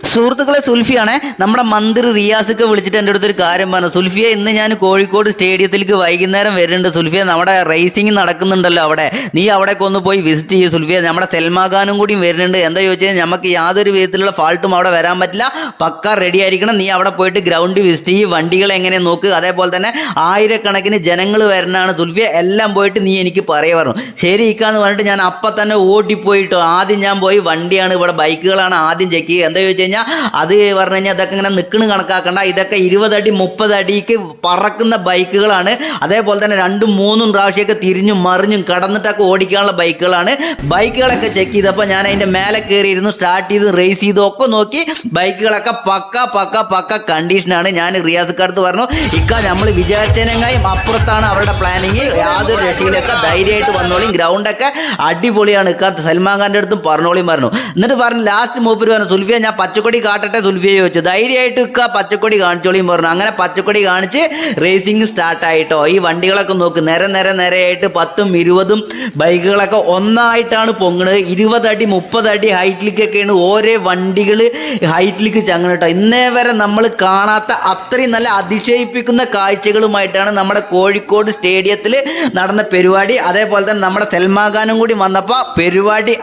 സുഹൃത്തുക്കളെ, സുൽഫിയാണേ നമ്മുടെ മന്ത്രി റിയാസൊക്കെ വിളിച്ചിട്ട് എൻ്റെ അടുത്തൊരു കാര്യം പറഞ്ഞു. സുൽഫിയ, ഇന്ന് ഞാൻ കോഴിക്കോട് സ്റ്റേഡിയത്തിലേക്ക് വൈകുന്നേരം വരുന്നുണ്ട്. സുൽഫിയ, നമ്മുടെ റേസിംഗ് നടക്കുന്നുണ്ടല്ലോ അവിടെ, നീ അവിടേക്ക് ഒന്ന് പോയി വിസിറ്റ് ചെയ്യും. സുൽഫിയ, നമ്മുടെ സൽമാഖാനും കൂടിയും വരുന്നുണ്ട്. എന്താ ചോദിച്ചാൽ നമുക്ക് യാതൊരു വിധത്തിലുള്ള ഫാൾട്ടും അവിടെ വരാൻ പറ്റില്ല, പക്ക റെഡി ആയിരിക്കണം. നീ അവിടെ പോയിട്ട് ഗ്രൗണ്ട് വിസിറ്റ് ചെയ്യും, വണ്ടികൾ എങ്ങനെ നോക്ക്, അതേപോലെ തന്നെ ആയിരക്കണക്കിന് ജനങ്ങൾ വരണതാണ്. സുൽഫിയ, എല്ലാം പോയിട്ട് നീ എനിക്ക് പറയുക പറഞ്ഞു. ശരി ഇക്കാന്ന് പറഞ്ഞിട്ട് ഞാൻ അപ്പം തന്നെ ഓടിപ്പോയിട്ടോ. ആദ്യം ഞാൻ പോയി വണ്ടിയാണ്, ഇവിടെ ബൈക്കുകളാണ് ആദ്യം ചെക്ക് ചെയ്യുക. എന്താ ചോദിച്ചു കഴിഞ്ഞാൽ അത് പറഞ്ഞു കഴിഞ്ഞാൽ അതൊക്കെ ഇങ്ങനെ നിൽക്കണ് കണക്കാക്കണ്ട, ഇതൊക്കെ 20 അടി 30 അടിക്ക് പറക്കുന്ന ബൈക്കുകളാണ്. അതേപോലെ തന്നെ 2ഉം 3ഉം പ്രാവശ്യമൊക്കെ തിരിഞ്ഞും മറിഞ്ഞും കടന്നിട്ടൊക്കെ ഓടിക്കാനുള്ള ബൈക്കുകളാണ്. ബൈക്കുകളൊക്കെ ചെക്ക് ചെയ്തപ്പോൾ ഞാൻ അതിൻ്റെ മേലെ കയറിയിരുന്നു, സ്റ്റാർട്ട് ചെയ്ത് റേസ് ചെയ്തു ഒക്കെ നോക്കി. ബൈക്കുകളൊക്കെ പക്ക കണ്ടീഷനാണ്. ഞാൻ റിയാസ്ക്കാർക്ക് പറഞ്ഞു, ഇക്ക നമ്മൾ വിചാരിച്ചതിനെങ്ങായും അപ്പുറത്താണ് അവരുടെ പ്ലാനിങ്, യാതൊരു രക്ഷയിലൊക്കെ ധൈര്യമായിട്ട് വന്നോളിയും, ഗ്രൗണ്ടൊക്കെ അടിപൊളിയാണ് ഇക്ക, സൽമാൻ ഖാൻ്റെ അടുത്തും പറഞ്ഞോളിയും പറഞ്ഞു. എന്നിട്ട് പറഞ്ഞു ലാസ്റ്റ് മൂപ്പര് പറഞ്ഞു, സുൽഫിയ ഞാൻ പച്ചക്കൊടി കാട്ടട്ടെ? സുൽഫിയ ചോദിച്ചു. ധൈര്യമായിട്ട് ഇക്ക പച്ചക്കൊടി കാണിച്ചോളിയും പറഞ്ഞു. അങ്ങനെ പച്ചക്കൊടി കാണിച്ച് റേസിംഗ് സ്റ്റാർട്ടായിട്ടോ. ഈ വണ്ടികളൊക്കെ നോക്ക്, നിരയായിട്ട് 10ഉം 20ഉം ബൈക്കുകളൊക്കെ ഒന്നായിട്ടാണ് പൊങ്ങുന്നത്. 20 അടി 30 അടി ഹൈറ്റിലേക്കൊക്കെയാണ് ഓരോ വണ്ടികൾ ഹൈറ്റിലേക്ക് ചങ്ങണം കേട്ടോ. ഇന്നേ വരെ നമ്മൾ കാണാത്ത അത്രയും നല്ല അതിശയിപ്പിക്കുന്ന കാഴ്ചകളുമായിട്ടാണ് നമ്മുടെ കോഴിക്കോട് സ്റ്റേഡിയത്തിൽ നടന്ന പരിപാടി. അതേപോലെ തന്നെ നമ്മുടെ സൽമാൻ ഖാനും കൂടി വന്നപ്പോൾ പരിപാടി